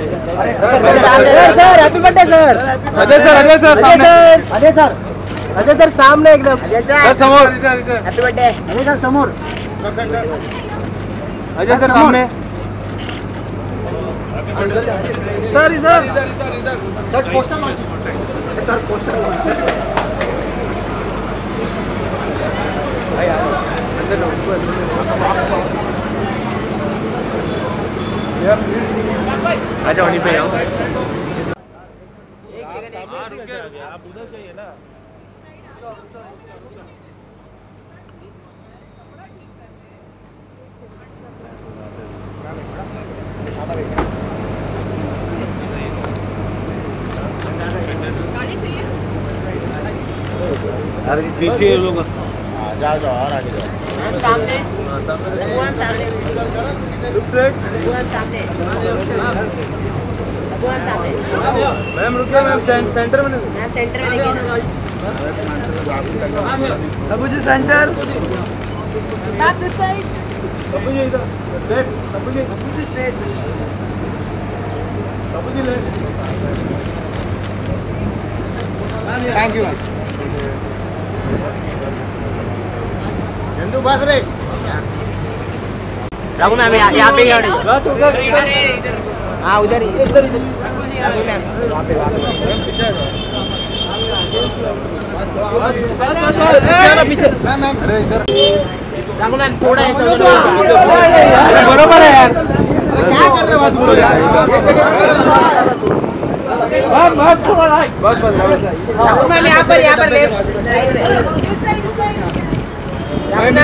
Sir happy birthday sir. Ajay sir, Ajay sir, Ajay sir, Ajay sir सामने एकदम। Sir समोर, हैप्पी बर्थडे अजय सर समोर। अजय सर सामने। सर इधर sir poster launch, sir poster launch. अच्छा वहीं पे आओ। एक सेकंड आप उधर जाइए ना। अरे पीछे लोग जाओ जाओ और आगे जाओ। सामने भगवान सामने भगवान सामने भगवान सामने। मैम रुकिए मैम, सेंटर में मैं सेंटर में देखिए ना। अबू जी सेंटर। आप दिस साइड। अबू जी इधर स्ट्रेट। अबू जी स्ट्रेट। अबू जी ले। Thank you. हिंदू बस रे। रघु मैम यहाँ पे गाड़ी। हाँ उधर ही इधर रघु मैम वहाँ पे पीछे। अरे इधर रघु मैम थोड़ा ऐसा बरोबर है यार। क्या कर रहे हो बस रघु मैम यहाँ पर ले। Right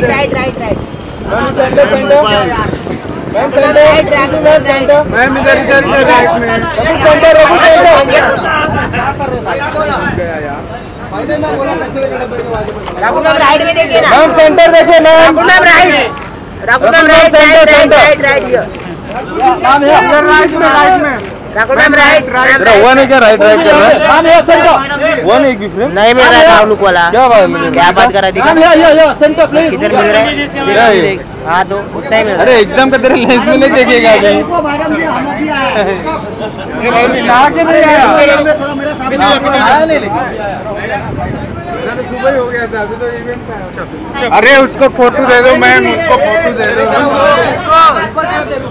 right right right. Ma'am इधर राइट में। रघु मैम राइट में देखिए ना। मैम सेंटर देखिए ma'am. Raghu ma'am right. Raghu ma'am right right right right ma'am इधर राइट में। Raghu ma'am right. हुआ नहीं क्या राइट राइट कर रहा है? हुआ नहीं एक भी फ्रेम? नहीं मिल रहा है लुक वाला। क्या बात है? क्या बात कर रहा है? दिखा किधर मिल रहा है? हाँ तो उतना ही मिल रहा है। अरे एकदम का तेरे लेंस में नहीं देखेगा अभी। नहा के नहीं आया। सुबह ही हो गया था, अभी तो इवेंट था। अरे उसको फोटो दे दो मैम, उसको फोटो दे दो।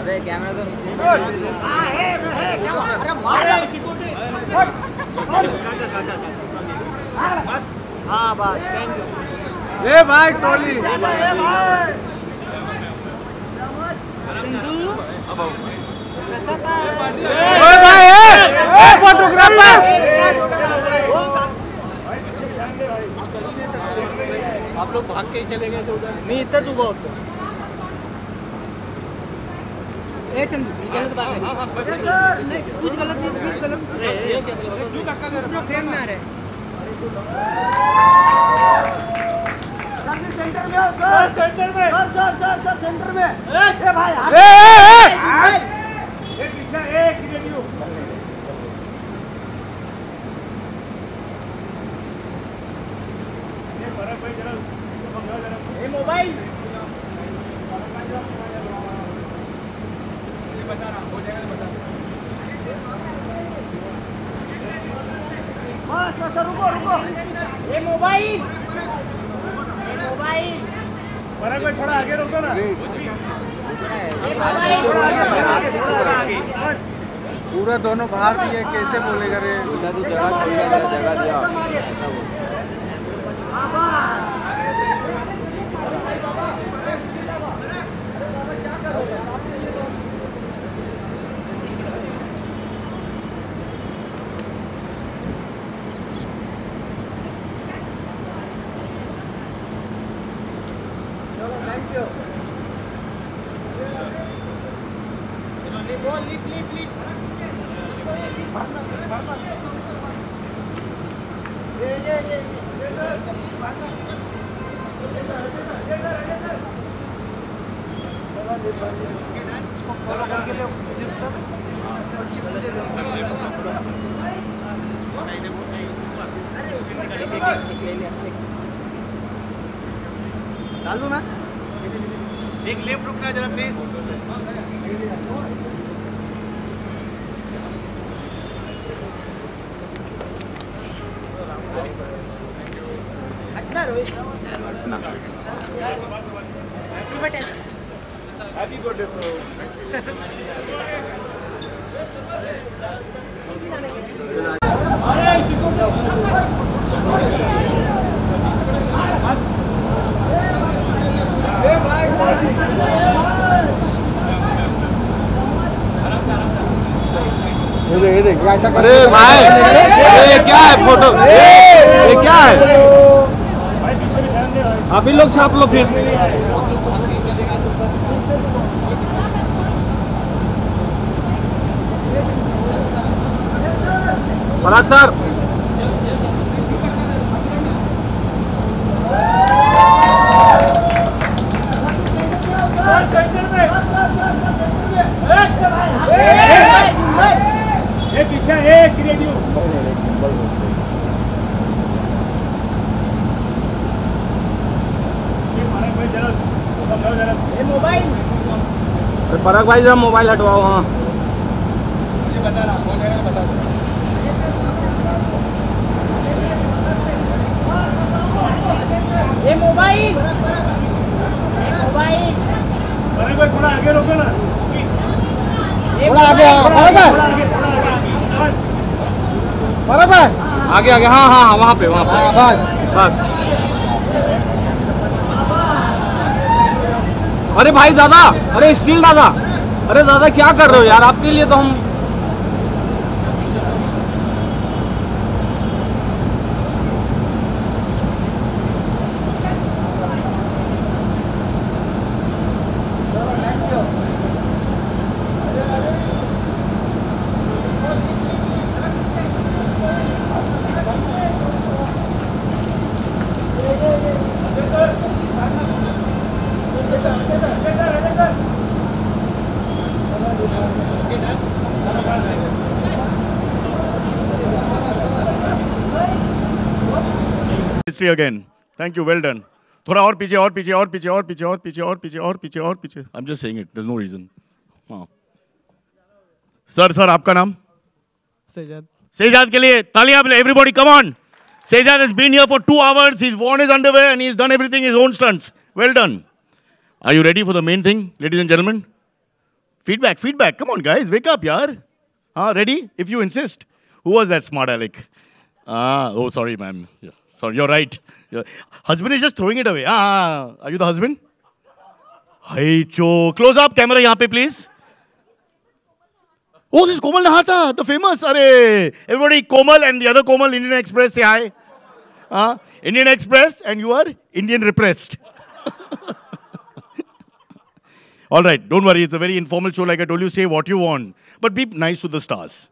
अरे कैमरा तो नीचे। हाँ बस थैंक यू। ले भाई ट्रॉली। फोटोग्राफर। आप लोग भाग के ही चले गए थे उधर। नहीं इतना तू बहुत चंदू गलत बात है। नहीं कुछ गलत नहीं, कुछ गलत ये क्या तू धक्का दे रहा फ्रेम में आ रहा है। सर सेंटर में आओ सर। सेंटर में सर सेंटर में। ए भाई एक पीछे एक वीडियो। ये बड़ा भाई जरा समझाओ जरा। ए मोबाइल बता रहा हो जाएगा बता। हाँ सर रुको ये मोबाइल बड़ा कोई थोड़ा आगे रुको ना। पूरा दोनों बाहर दिए, कैसे बोलेगा रे? जगह दिया ऐसा बोल। डाल दूं ना? एक लेफ्ट रुकना जरा प्लीज। Happy birthday sir. ये देख ऐसा अरे भाई, ये क्या है फोटो? ये क्या है? अभी लोग छाप लो फिर। पराग सर, पराग भाई जरा मोबाइल हटवाओ। हाँ बता रहा हूँ, बता दो। ये मोबाइल थोड़ा आगे रोको ना, थोड़ा आगे बराबर आगे आगे, हाँ हाँ हाँ, वहाँ पे बस। बस। अरे भाई दादा, अरे स्टील दादा, अरे दादा क्या कर रहे हो यार? आपके लिए तो हम history again. Thank you, well done. थोड़ा और पीछे, और पीछे, और पीछे, और पीछे, और पीछे, और पीछे, और पीछे, और पीछे। I am just saying it, there is no reason. हाँ सर, आपका नाम? सेजाद। सेजाद के लिए तालियां please, everybody come on. Sejad has been here for 2 hours. He's worn his underwear and he's done everything his own stunts. Well done. Are you ready for the main thing, ladies and gentlemen? Feedback, feedback. Come on, guys, wake up, yaar. Ready? If you insist. Who was that smart aleck? Oh, sorry, ma'am. Yeah, sorry, you're right. Your husband is just throwing it away. Are you the husband? Hi, Cho. Close up, camera, yahan pe, please. Oh, this is Komal Nahata, the famous. Everybody, Komal and the other Komal, Indian Express, say hi. Indian Express, and you are Indian repressed. All right, don't worry. It's a very informal show. Like I told you, say what you want. But be nice to the stars.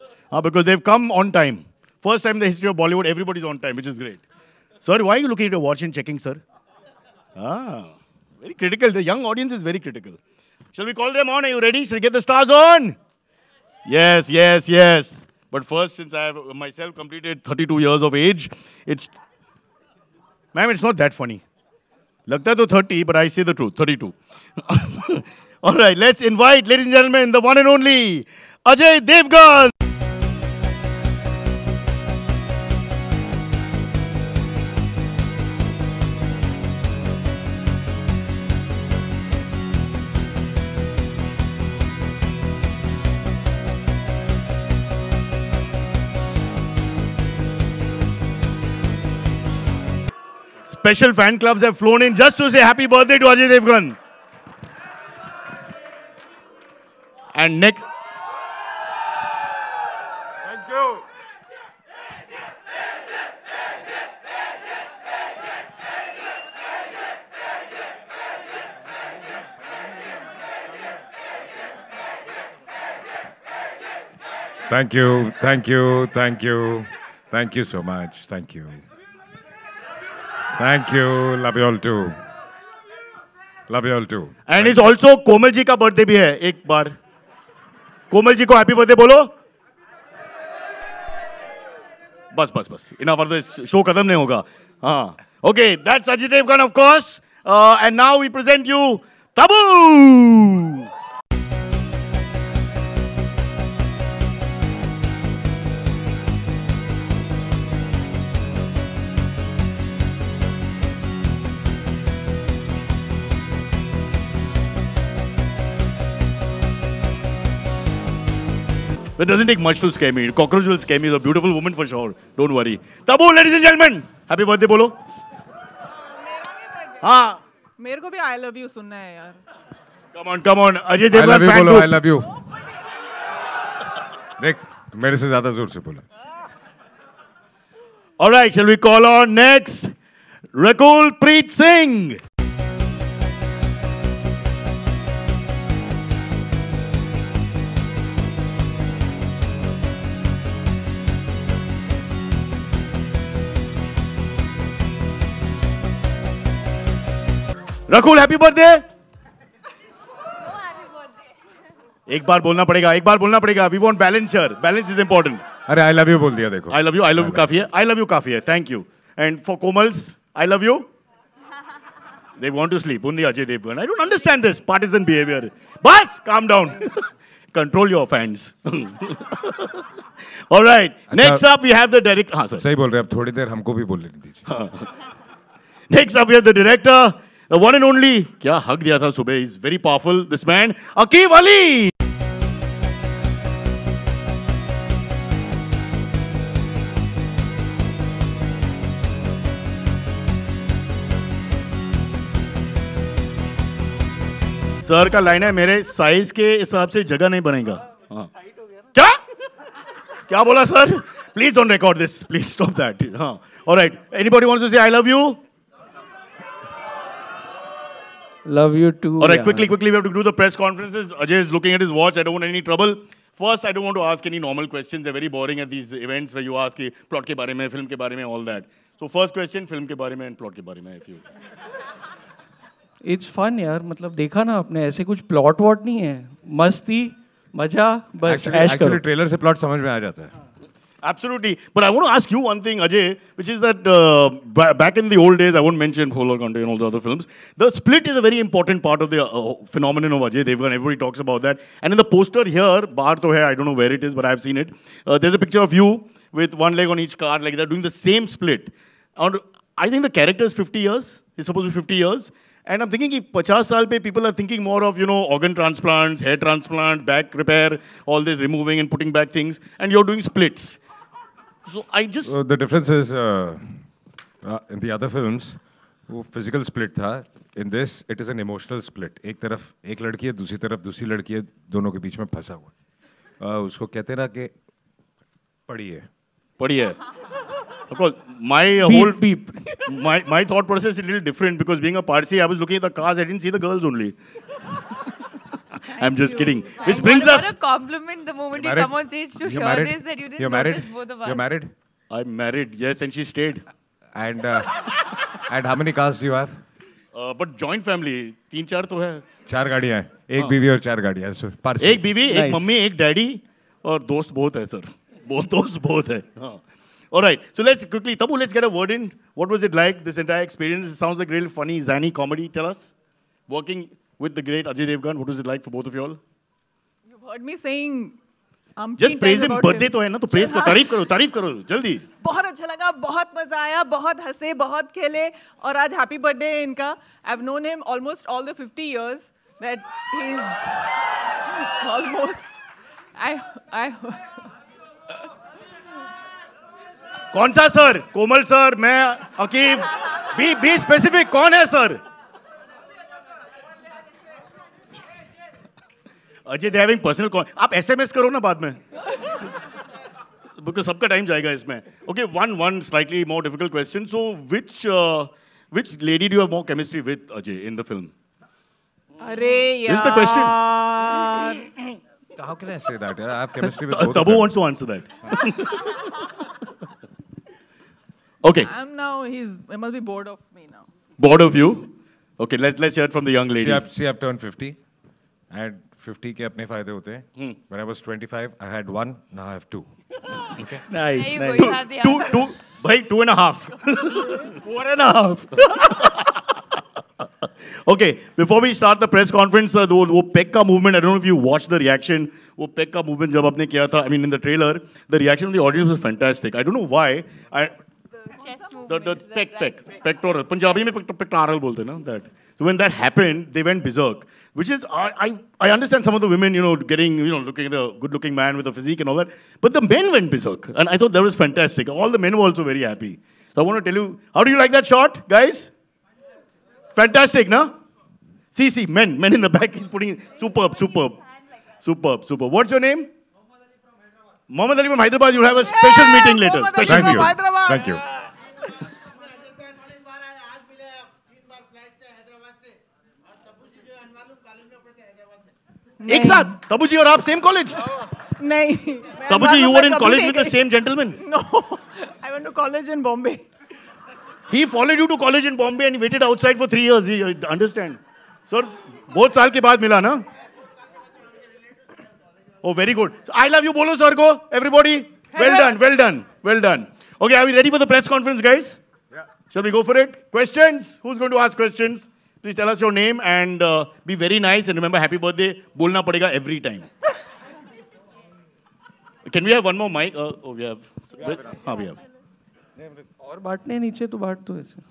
Because they've come on time. First time in the history of Bollywood, everybody's on time, which is great. Sir, why are you looking at your watch and checking, sir? Very critical. The young audience is very critical. Shall we call them on? Are you ready? Shall we get the stars on? Yes, yes, yes. But first, since I have myself completed 32 years of age, it's... Ma'am, it's not that funny. Lagta to 30, but I say the truth, 32. All right, let's invite, ladies and gentlemen, the one and only Ajay Devgan. Special fan clubs have flown in just to say happy birthday to Ajay Devgan. And next... Thank you. Thank you, thank you, thank you. Thank you so much. Thank you. Thank you. Love you all too. Love you all too. And it's also Komal ji का birthday भी है एक बार. कोमल जी को happy birthday बोलो. बस बस बस. Enough for this. Show खत्म नहीं होगा. हाँ. Okay, that's Ajay Devgan, of course. And now we present you Tabu. It doesn't take much to scare me. Cockroach will scare me. He's a beautiful woman for sure. Don't worry. Tabu, ladies and gentlemen. Happy birthday, bolo. हाँ. मेरे को भी I love you सुनना है यार. Come on. Ajay I Devgan love you fan बोलो, group. I love you. देख, मेरे से ज़्यादा जोर से बोला. All right, shall we call on next Rakul Preet Singh? Rakul, happy birthday! एक बार बोलना पड़ेगा. We want balance here. Balance is important. अरे I love you बोल दिया देखो. I love you काफी है. I love you काफी है. Thank you. And for Komals, I love you. They want to sleep. Only Ajay Devgan. I don't understand this partisan behavior. Bas, calm down. Control your fans. All right. Next up, we have the director. हाँ sir. सही बोल रहे हैं. अब थोड़ी देर हमको भी बोलने दीजिए. Next up, we have the director, the one and only. क्या hug दिया था सुबह. He's very powerful. This man, Aqib Ali. Sir का लाइन है मेरे साइज के हिसाब से जगह नहीं बनेगा. हाँ. क्या बोला sir? Please don't record this. Please stop that. हाँ. ऑलराइट. एनीबॉडी वांट्स टू से I love you? Love you too. All right, quickly, we have to do the press conferences. Ajay is looking at his watch. I don't want any trouble. First, I don't want to ask any normal questions. They're very boring at these events where you ask plot के बारे में, film के बारे में, all that. So first question, film के बारे में and plot के बारे में, if you. It's fun यार, मतलब देखा ना आपने, ऐसे कुछ plot वॉट नहीं है, मस्ती, मजा, बस ऐश करो. Actually trailer से plot समझ में आ जाता है. Absolutely. But I want to ask you one thing, Ajay, which is that back in the old days, I won't mention Pholar Conte and all the other films, the split is a very important part of the phenomenon of Ajay Devgan. Everybody talks about that. And in the poster here, bahar to hai, I don't know where it is, but I've seen it. There's a picture of you with one leg on each car, like that, doing the same split. And I think the character is 50 years. He's supposed to be 50 years. And I'm thinking, if 50 saal pe people are thinking more of, organ transplants, hair transplant, back repair, all this removing and putting back things, and you're doing splits. So I just... So the difference is, in the other films, वो physical split था. In this, it is an emotional split. एक तरफ एक लड़की है, दूसरी तरफ दूसरी लड़की है, दोनों के बीच में फंसा हुआ. उसको कहते हैं ना कि पड़ी है. Of course, my thought process is a little different because being a Parsi, I was looking at the cars, I didn't see the girls only. I'm just kidding. Which brings us... What a compliment the moment you come on stage to hear this, that you didn't notice both of us. You're married? I'm married, yes, and she stayed. And how many cars do you have? But joint family, 3-4 तो है. 4 गाड़ियाँ हैं. एक बीवी और 4 गाड़ियाँ हैं. Parsi. एक बीवी, एक मम्मी, एक डैडी और दोस्त बहुत है सर. दोस्त बहुत है. हाँ. All right, so let's quickly, Tabu, let's get a word in. What was it like, this entire experience? It sounds like really funny, zany comedy. Tell us. Working with the great Ajay Devgan, what was it like for both of you all? You've heard me saying just praise him. Birthday तो है ना, तो praise करो, तारीफ करो, जल्दी. बहुत अच्छा लगा, बहुत मजा आया, बहुत हंसे, बहुत खेले, और आज happy birthday है इनका. I've known him almost all the 50 years that he's almost. कौन सा सर? कोमल सर, मैं, अकीब. Be specific. कौन है sir? Ajay they having personal call. आप SMS करो ना बाद में. Because सबका टाइम जाएगा इसमें. Okay, one slightly more difficult question. So which lady do you have more chemistry with, Ajay, in the film? अरे यार. This is the question. How can I say that? I have chemistry with both of them. Tabu wants to answer that. Okay. He must be bored of me now. Bored of you? Okay, let's hear it from the young lady. See, I've turned 50. And 50 के अपने फायदे होते हैं. When I was 25, I had 1. Now I have 2. Okay. Nice. There you go, you have the answer. Two. Bhai, 2.5. 4.5. Okay, before we start the press conference, वो pack का movement, I don't know if you watched the reaction. वो pack का movement जब आपने किया था, I mean in the trailer, the reaction of the audience was fantastic. I don't know why. Chest movement. The pectoral. Punjabi में pectoral बोलते हैं ना that. So when that happened, they went berserk. Which is, I understand some of the women, getting, looking at a good-looking man with a physique and all that. But the men went berserk. And I thought that was fantastic. All the men were also very happy. So I want to tell you, how do you like that shot, guys? Fantastic, no? See, men in the back, he's putting, superb. What's your name? Mohammed Ali from Hyderabad. You'll have a special meeting later. Special Thank you. Hyderabad. Thank you. एक साथ तबू जी और आप same college नहीं तबू जी you were in college with the same gentleman No, I went to college in Bombay. he followed you to college in Bombay and he waited outside for 3 years you understand sir बहुत साल के बाद मिला ना oh very good so, I love you बोलो sir को everybody well done okay are we ready for the press conference guys shall we go for it questions who's going to ask questions please tell us your name and be very nice and remember happy birthday बोलना पड़ेगा every time can we have one more mic we have we have और बांटने नीचे तो बांट दो ऐसे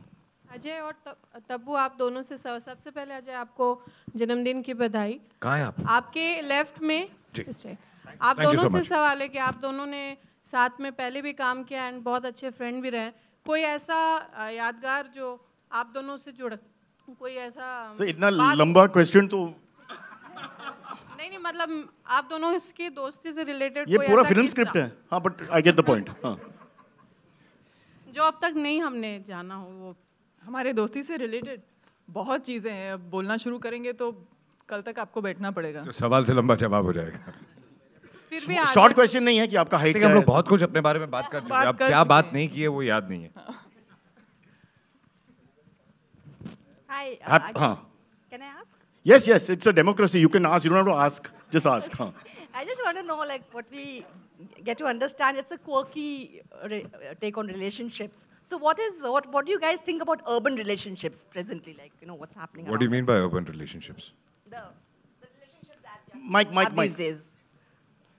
अजय और तब्बू आप दोनों से सबसे पहले अजय आपको जन्मदिन की बधाई कहाँ हैं आप आपके लेफ्ट में आप Thank you दोनों so से much. सवाल है कि आप दोनों ने साथ में पहले भी काम किया एंड बहुत अच्छे फ्रेंड भी रहे कोई ऐसा यादगार जो आप दोनों से जुड़ कोई ऐसा so, इतना लंबा क्वेश्चन तो नहीं मतलब आप दोनों इसकी दोस्ती से रिलेटेड ये पूरा फिल्म स्क्रिप्ट है हाँ but I get the point हाँ जो अब तक नहीं हमने जाना हो वो हमारे दोस्ती से रिलेटेड बहुत चीजें हैं अब बोलना शुरू करेंगे तो कल तक आपको बैठना पड़ेगा तो सवाल से लंबा जवाब हो जाएगा फिर भी शॉर्ट क्वेश्चन नहीं है कि आपका हाइट हम लोग बहुत कुछ अपने बारे में बात कर चुके हैं अब क्या बात नहीं की है वो याद नहीं है Hi. हाँ Can I ask? yes it's a democracy you can ask you don't have to ask just ask हाँ I just want to know, like, what we get to understand. It's a quirky take on relationships. So, what do you guys think about urban relationships presently? Like, what's happening? What do you mean by urban relationships? The relationships that Mike these days.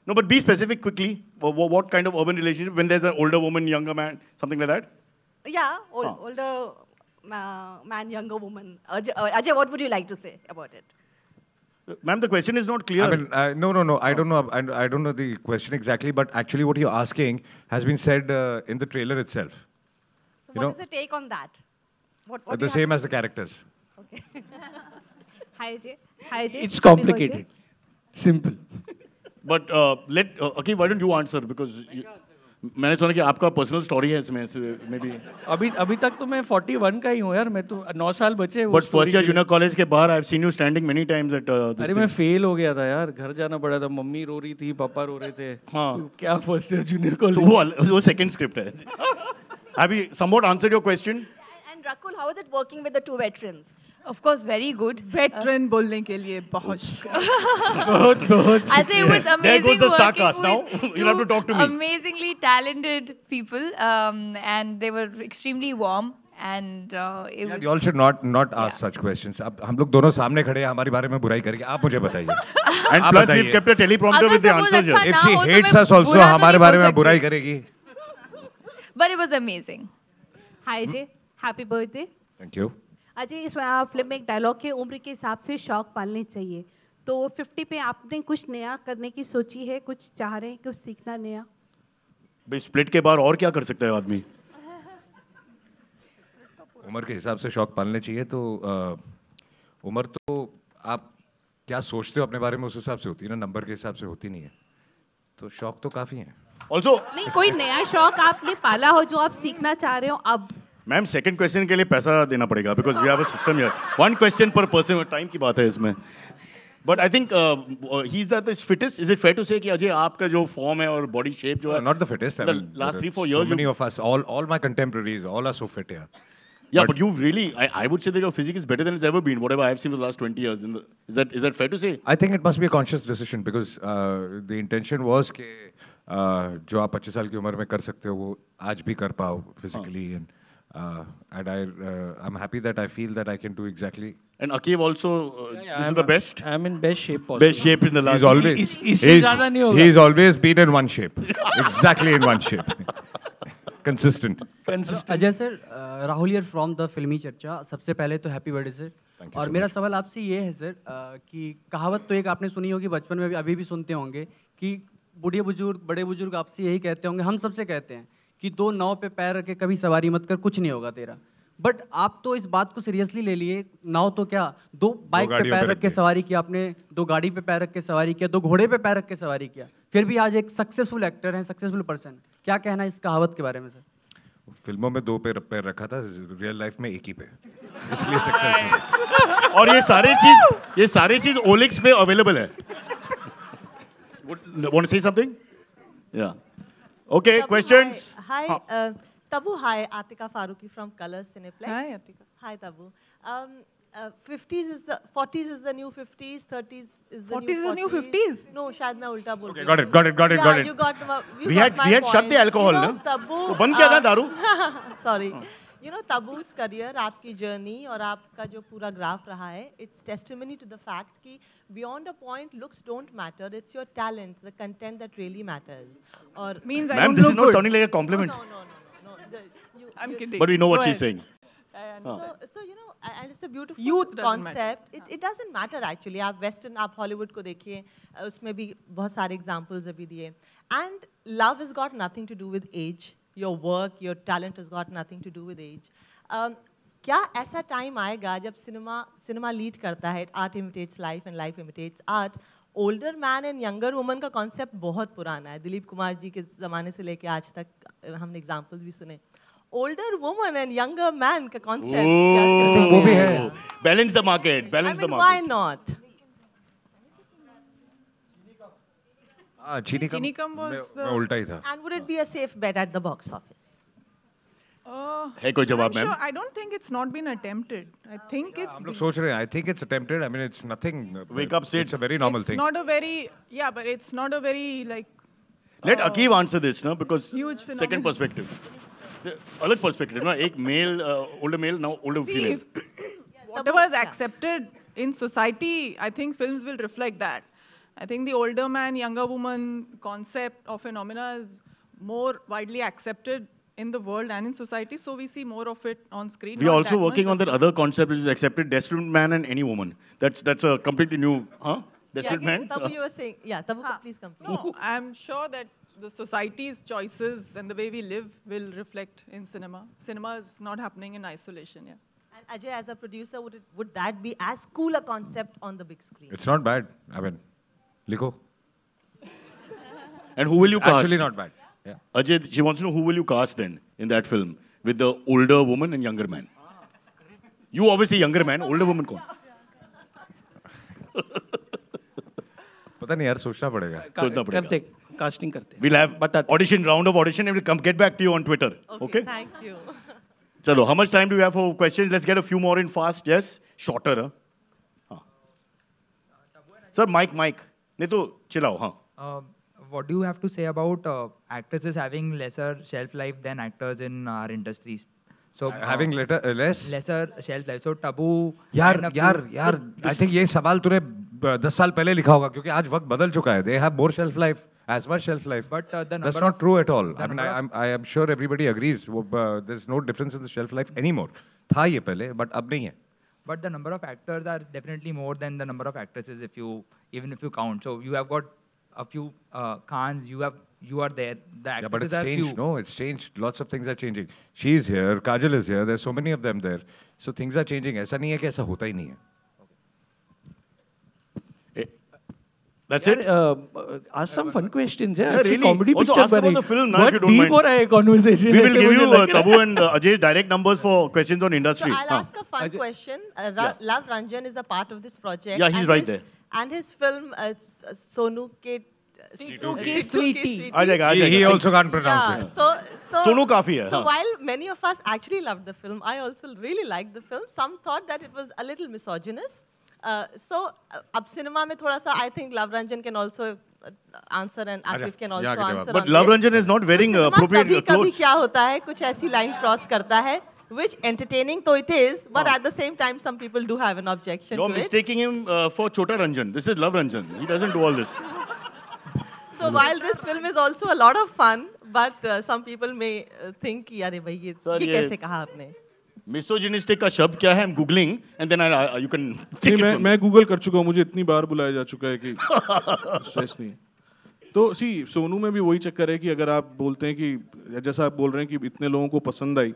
No, but be specific quickly. What kind of urban relationship? When there's an older woman, younger man, something like that? Yeah, older man, younger woman. Ajay, what would you like to say about it? Ma'am, the question is not clear. I mean, no. I don't know. I don't know the question exactly, but actually, what you're asking has been said in the trailer itself. So, what is the take on that? What the same as the characters. Okay. Hi, Ajay. It's complicated. Simple. But okay, why don't you answer? Because मैंने सुना कि आपका personal story है इसमें may be अभी तक तो मैं 41 का ही हूँ यार मैं तो 9 साल बचे but first year junior college के बाहर I have seen you standing many times at अरे मैं फेल हो गया था यार घर जाना पड़ा था मम्मी रो रही थी पापा रो रहे थे हाँ क्या फर्स्ट ईयर जूनियर कॉलेज वो सेकंड स्क्रिप्ट है have you somewhat answered your question And Rakul, how is it working with the two veterans? Of course, very good. Veteran बोलने के लिए बहुत I say it was amazing. There goes the star working cast. Now with you'll have to talk to me. Amazingly talented people, and they were extremely warm. And it was. You all should not ask such questions. अब हम लोग दोनों सामने खड़े हैं हमारे बारे में बुराई करेंगे आप मुझे बताइए And plus we've kept a teleprompter with the answers here. If she hates us also हमारे बारे में बुराई करेगी. But it was amazing. Hi Ajay, happy birthday. Thank you. Ajay इस फिल्म में एक डायलॉग के उम्र के हिसाब से शौक पालने चाहिए तो 50 पे आपने कुछ नया करने की सोची है कुछ चाह रहे हैं कुछ सीखना नया भाई स्प्लिट के बाद और क्या कर सकता है आदमी उम्र के हिसाब से शौक पालने चाहिए तो उम्र तो आप क्या सोचते हो अपने बारे में उस हिसाब से होती है ना नंबर के हिसाब से होती नहीं है तो शौक तो काफी हैं ऑल्सो नहीं कोई नया शौक आपने पाला हो जो आप सीखना चाह रहे हो अब मैम सेकंड क्वेश्चन के लिए पैसा देना पड़ेगा because we have a system here one question per person time की बात है इसमें but I think he is the fittest is it fair to say कि अजय आपका जो फॉर्म है और बॉडी शेप जो है not the fittest last 3-4 years so many of us all my contemporaries all are so fit here yeah but you really I would say that your physique is better than it's ever been whatever I have seen for the last 20 years is that fair to say I think it must be a conscious decision because the intention was कि जो आप 25 साल की उम्र में कर सकते हो वो आज भी कर पाओ physically and I'm happy that I feel that I can do exactly. And Akiv also, this is the best. I'm in best shape possible. Best shape in the last. इससे ज़्यादा नहीं होगा. He's always been in one shape. Exactly in one shape. Consistent. Ajay sir, Rahul here from the फिल्मी चर्चा. सबसे पहले तो happy birthday sir. और मेरा सवाल आपसे ये है सर कि कहावत तो एक आपने सुनी होगी बचपन में भी, अभी भी सुनते होंगे कि बूढ़े बुजुर्ग बड़े बुजुर्ग आपसे यही कहते होंगे, हम सबसे कहते हैं कि दो नाव पे पैर रख के कभी सवारी मत कर, कुछ नहीं होगा तेरा. बट आप तो इस बात को सीरियसली ले लिए. नाव तो क्या, दो बाइक पे पैर रख के सवारी किया आपने, दो गाड़ी पे पैर रख के सवारी किया, दो घोड़े पे पैर रख के सवारी किया, फिर भी आज एक सक्सेसफुल एक्टर हैं, सक्सेसफुल पर्सन. क्या कहना है इस कहावत के बारे में सर? फिल्मों में दो पैर रखा था, रियल लाइफ में एक ही पे, इसलिए सक्सेसफुल. और ये सारी चीज ओलिक्स पे अवेलेबल है. Want to say something? Yeah. Okay, Tabu, questions? Hi, Tabu, hi, Atika Faruqi from Colors Cineplex. Hi, Atika. Hi, Tabu. 40s is the new 50s, 30s is the 40s new 40s. is the new 50s? No, शायद मैं उल्टा बोल रही हूँ. Got it. Yeah, you got We had shut the alcohol, you know, no? Tabu, वो बंद किया था दारू. Sorry. You know, Tabu's career, आपकी journey और आपका जो पूरा ग्राफ रहा है, it's testimony to the fact कि beyond a point, looks don't matter. It's your talent, the content that really matters. Or Means I Ma'am, don't this look is not good. sounding like a compliment. No. I'm kidding. But we know what Go she's ahead. saying. So you know, and it's a beautiful Youth doesn't concept. It doesn't matter actually. आप Western, आप Hollywood को देखिए, उसमें भी बहुत सारे examples अभी दिए. And love has got nothing to do with age. Your work, your talent has got nothing to do with age. क्या ऐसा टाइम आएगा जब सिनेमा लीड करता है, art imitates life and life imitates art. Older man and younger woman का concept बहुत पुराना है. दिलीप कुमार जी के ज़माने से लेके आज तक हमने examples भी सुने. Older woman and younger man का concept. वो भी है. Balance the market. Balance the market. Why not? Chinikam was the... मैं उल्टा ही था. And would it be a safe bet at the box office? है कोई जवाब ma'am? Sure, I don't think it's not been attempted. I think it's... हम लोग सोच रहे हैं. I think it's attempted. I mean, it's nothing. Wake up, Sid. It's a very normal thing. It's not a very... Yeah, but it's not a very, like... Let Akeem answer this, no? Because Huge second phenomenon. perspective. अलग perspective, ना? एक male, older male, now older female. Whatever is accepted in society, I think films will reflect that. I think the older man, younger woman concept or phenomena is more widely accepted in the world and in society, so we see more of it on screen. We are also working on that other concept which is accepted, desperate man and any woman. That's a completely new, huh? Desperate man? Tabu, you were saying, yeah, Tabu, please complete. No, I'm sure that the society's choices and the way we live will reflect in cinema. Cinema is not happening in isolation, yeah. And Ajay, as a producer, would that be as cool a concept on the big screen? It's not bad. I mean, लिखो. And who will you cast? Actually not bad. Yeah. Ajay, she wants to know who will you cast then in that film with the older woman and younger man? You obviously younger man, older woman कौन? पता नहीं यार, सोचना पड़ेगा. सोचना पड़ेगा. करते casting करते. We'll have audition, round of audition, and we'll come get back to you on Twitter. Okay? Thank you. Chalo, how much time do we have for questions? Let's get a few more in fast. Yes? Shorter, huh? Sir, mic. नहीं तो चिल्लाओ, हाँ. What do you have to say about actresses having lesser shelf life than actors in our industries? So having lesser shelf life. So taboo. यार, I think ये सवाल तूने 10 साल पहले लिखा होगा क्योंकि आज वक्त बदल चुका है. They have more shelf life, as much shelf life. But that's not true at all. I mean, I am sure everybody agrees. There's no difference in the shelf life anymore. था ये पहले, but अब नहीं है. But the number of actors are definitely more than the number of actresses even if you count. So you have got a few Khans, you are there. The actresses but it's are changed. few. No, it's changed. Lots of things are changing. She's here, Kajal is here. There's so many of them there. So things are changing. ऐसा नहीं है कि ऐसा होता ही नहीं है. That's it. Ask some fun questions. Yeah, really. Comedy Also picture ask about the film now, if you don't deep mind. हो रहा है conversation. We will ऐसे give मुझे you लग रहा है. Tabu and Ajay's direct numbers for questions on So industry. I'll ask a fun question. Love Ranjan is a part of this project. Yeah, he's right there. And his film, Sonu Ke... Sweetie. आ जाएगा. He also can't pronounce it. So Sonu काफी है. So while many of us actually loved the film, I also really liked the film. Some thought that it was a little misogynist. So अब cinema में थोड़ा सा, I think Love Ranjan can also answer and Akif can also answer. But Love Ranjan is not wearing appropriate कभी clothes. क्या होता है, कुछ ऐसी line cross करता है, which entertaining though it is, but at the same time some people do have an objection You're to it. mistaking him for Chota Ranjan. This is Love Ranjan. He doesn't do all this. So while this film is also a lot of fun, but some people may think कि अरे भाई ये कैसे कहा आपने? Misogynistic का शब्द क्या है? I'm googling and then you can take it from मैं गूगल कर चुका हूँ, मुझे इतनी बार बुलाया जा चुका है कि स्ट्रेस नहीं है। तो सोनू में भी वही चक्कर है कि अगर आप बोलते हैं कि जैसा आप बोल रहे हैं कि इतने लोगों को पसंद आई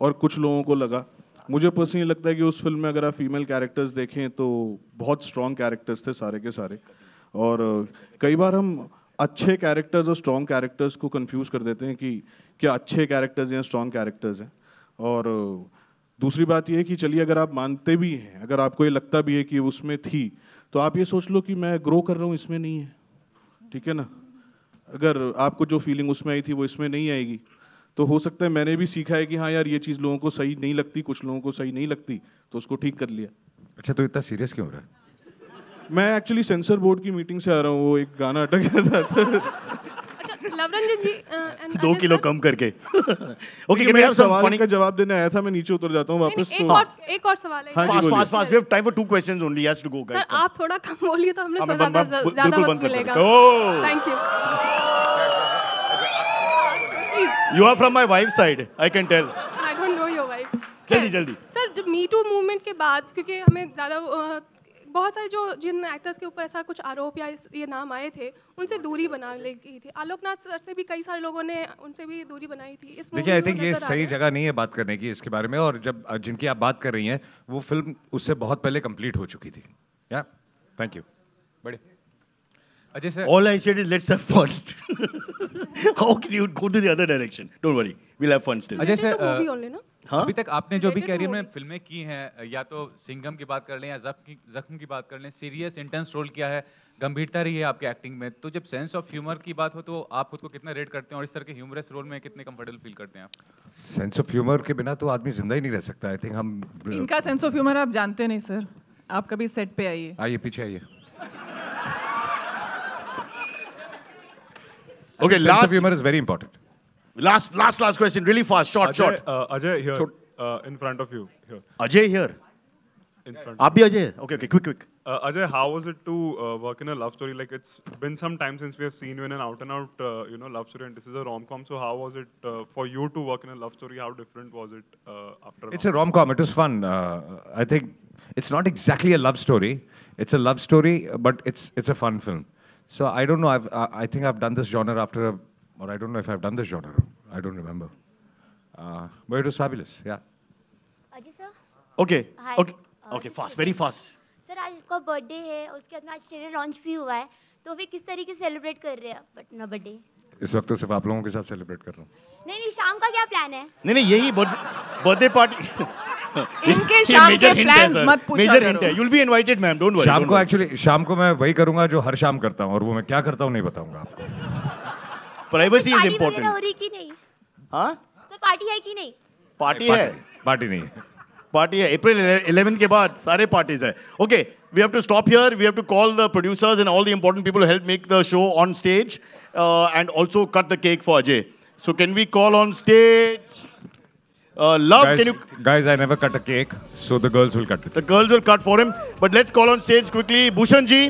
और कुछ लोगों को लगा, मुझे पर्सनली लगता है कि उस फिल्म में अगर आप फीमेल कैरेक्टर्स देखें तो बहुत स्ट्रॉन्ग कैरेक्टर्स थे सारे के सारे, और कई बार हम अच्छे कैरेक्टर्स और स्ट्रॉन्ग कैरेक्टर्स को कंफ्यूज कर देते हैं कि क्या अच्छे कैरेक्टर्स हैं स्ट्रॉन्ग कैरेक्टर्स हैं। और दूसरी बात ये है कि चलिए अगर आप मानते भी हैं, अगर आपको ये लगता भी है कि उसमें थी, तो आप ये सोच लो कि मैं ग्रो कर रहा हूँ, इसमें नहीं है, ठीक है ना। अगर आपको जो फीलिंग उसमें आई थी वो इसमें नहीं आएगी, तो हो सकता है मैंने भी सीखा है कि हाँ यार ये चीज़ लोगों को सही नहीं लगती, कुछ लोगों को सही नहीं लगती, तो उसको ठीक कर लिया। अच्छा, तो इतना सीरियस क्यों हो रहा है? मैं एक्चुअली सेंसर बोर्ड की मीटिंग से आ रहा हूँ, वो एक गाना अटक गया था। लवरंजन जी 2 किलो कम करके। ओके, मैं सवाल का जवाब देने आया था, मैं नीचे उतर जाता हूँ वापस। एक और सवाल है। Fast we have time for 2 questions only, has to go guys. Sir आप थोड़ा कम बोलिए तो हमने ज्यादा वक्त मिलेगा। Thank you. You are from my wife's side, I can tell. I don't know your wife. जल्दी। सर जब मी टू मूवमेंट के बाद, क्योंकि हमें ज़्यादा बहुत सारे जिन एक्टर्स के ऊपर ऐसा कुछ आरोप या ये नाम आए थे, उनसे दूरी बना ली गई थी। आलोकनाथ सर से भी कई सारे लोगों ने उनसे भी दूरी बनाई थी। देखिए, आई थिंक ये सही जगह नहीं है बात करने की इसके बारे में, और जब जिनकी आप बात कर रही हैं वो फिल्म उससे बहुत पहले कंप्लीट हो चुकी थी। या थैंक यू। बड़े Ajay sir, all I said is let's have fun. How can you go to the other direction? Don't worry, we'll have fun still. Ajay sir, अभी तक आपने जो भी कैरियर में फिल्में की हैं, या तो सिंघम की बात कर लें या जख्म की बात कर लें, सीरियस इंटेंस रोल किया है, गंभीरता रही है आपके एक्टिंग में, तो जब सेंस ऑफ ह्यूमर की बात हो तो आप खुद को कितना रेट करते हैं और इस तरह के ह्यूमरस रोल में कितने कंफर्टेबल फील करते हैं आप? सेंस ऑफ ह्यूमर के बिना तो आदमी जिंदा ही नहीं रह सकता। आई थिंक हम इनका सेंस ऑफ ह्यूमर आप जानते नहीं सर, आप कभी सेट पे आइए पीछे आइए। Okay, sense of humor is very important. Last question, really fast, short. Ajay here, in front of you. Here. Ajay here. In front. आप भी Ajay? Okay, quick. Ajay, how was it to work in a love story? Like it's been some time since we have seen you in an out-and-out, love story, and this is a rom-com. So how was it for you to work in a love story? How different was it after? It's a rom-com. It was fun. I think it's not exactly a love story. It's a love story, but it's a fun film. So I don't know. I think I've done this genre or I don't know if I've done this genre. I don't remember. But it was fabulous. Yeah. Ajay sir. Okay. Hi. Okay. Fast. Very fast. Sir आज आपका birthday है, उसके बाद आज trailer launch भी हुआ है, तो फिर किस तरीके से सेलिब्रेट कर रहे हैं अपना बर्थडे? इस वक्त तो सिर्फ आप लोगों के साथ सेलिब्रेट कर रहा हूँ। नहीं, शाम का क्या प्लान है? नहीं, यही बर्थडे पार्टी। इनके शाम के प्लान्स मत पूछा करो। मेजर हिंट है, you'll be invited ma'am, don't worry. शाम को मैं वही करूंगा जो हर शाम करता हूँ, और वो मैं क्या करता हूँ नहीं बताऊंगा आपको। Privacy is important. हो रही कि नहीं? हाँ? तो पार्टी है कि नहीं? पार्टी है। पार्टी नहीं है। पार्टी है अप्रैल 11 के बाद सारे पार्टीज है। Okay, we have to stop here. We have to call the producers and all the important people who help make the show on stage, and also cut the cake for Ajay. So can we call on stage? Love, guys, can you? Guys, I never cut a cake, so the girls will cut it. The girls will cut for him. But let's call on stage quickly. Bhushan ji.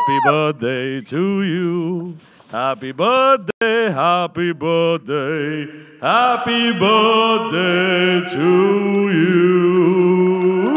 Happy birthday to you. Happy birthday, happy birthday, happy birthday to you.